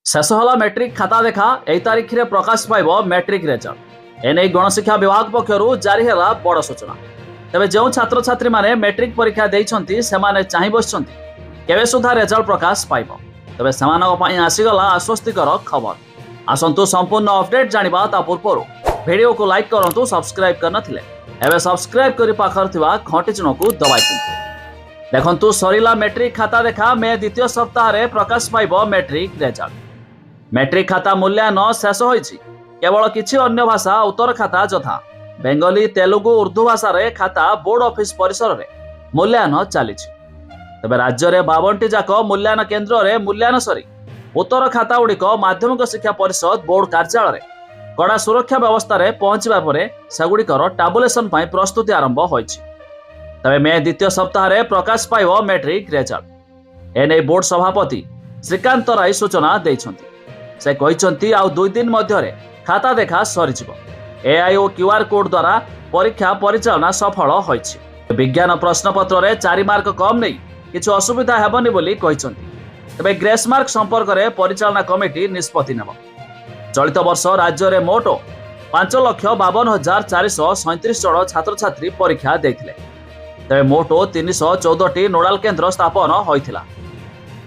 शेष होला मैट्रिक खाता देखा एई तारीख रे प्रकाश पाइब मैट्रिक रेजल्ट। एने गणशिक्षा विभाग पक्षरु जारी हैला बड़ सूचना। तेबे जो छात्र छात्री माने मैट्रिक परीक्षा देइछंती सेमाने चाहि बसछंती केबे सुधा रेजल्ट प्रकाश पाइब। तेबे सेमानक पई आसीगला आश्वस्तिकर खबर। आसंतु संपूर्ण अपडेट जानिबा ता पूर्वरु वीडियो को लाइक करंतु, सब्सक्राइब करनथिले एबे सब्सक्राइब करी पाखर थिबा घंटी चिन्ह को दबाइ दियंतु। देखंतु सरिला मैट्रिक खाता देखा मे द्वितीय सप्ताह रे प्रकाश पाइब मैट्रिक रेजल्ट। मैट्रिक खाता मूल्यांकन शेष होइछि। केवल किछि अन्य भाषा उत्तर खाता जथा बेंगली, तेलुगु, उर्दू भाषा रे खाता बोर्ड ऑफिस परिसर रे मूल्यांकन चलीछि। तबे राज्य रे 52टी जाक मूल्यांकन केंद्र रे मूल्यांकन सरी उत्तर खाता गुड़िक माध्यमिक शिक्षा परिषद बोर्ड कार्यालय रे कड़ा सुरक्षा व्यवस्था रे पहुंचबा परे सेगुड़िकर टाबुलेशन पई प्रस्तुति आरंभ होइछि। तबे मे द्वितीय सप्ताह रे प्रकाश पाइब मैट्रिक रेजल्ट। एने बोर्ड सभापति श्रीकांत राय सूचना दैछंती। से कहिसंती आउ 2 दिन मध्यरे खाता देखा सरीजिबो। एआई ओ क्यूआर कोड द्वारा परीक्षा परिचालना सफल होइछि। विज्ञान प्रश्नपत्र रे 4 मार्क कम नै किछु असुविधा हेबनी बोली कहिसंती। तबे ग्रेस मार्क संपर्क रे परिचालना कमिटी निष्पत्ति नेबो। चलित वर्ष राज्य रे मोट 5,52,437 जन छात्र छात्री परीक्षा देथिले। तबे मोट 314टी नोडाल केंद्र स्थापन होइथिला।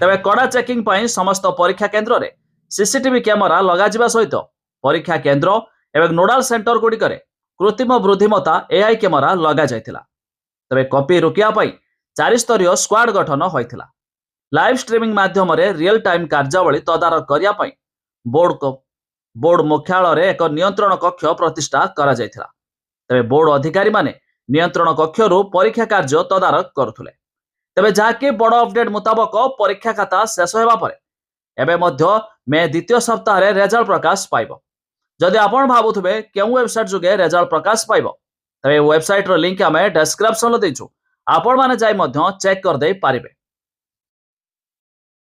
तबे कड़ा चेकिंग पई समस्त परीक्षा केंद्र रे सीसीटीवी कैमेरा लगाजिबा सहित परीक्षा केंद्र एवं नोडाल सेंटर गुड़िकरे कृत्रिम बुद्धिमत्ता एआई कैमेरा लगा जायतिला। तबे कॉपी रोकिया पई 4 स्तरीय स्क्वाड गठन होइतिला। लाइव स्ट्रीमिंग माध्यम रे रियल टाइम कार्यावली तदारक करिया पई बोर्ड मुख्यालय रे एक नियंत्रण कक्ष प्रतिष्ठा करा जायतिला। तबे बोर्ड अधिकारी माने नियंत्रण कक्षरु परीक्षा कार्य तदारक करुथुले। तबे जाके बड़ अपडेट मुताबक परीक्षा खाता शेष हेबा परे एबे मध्य मे द्वितीय सप्ताह रे रेजल्ट प्रकाश पाइब। जदि आपण भाबुथबे केउ वेबसाइट जुगे रेजल्ट प्रकाश पाइब तबे वेबसाइट रो लिंक आमे डिस्क्रिप्शन रे दैछु। आपण माने जाई मध्य चेक कर दे पारिबे।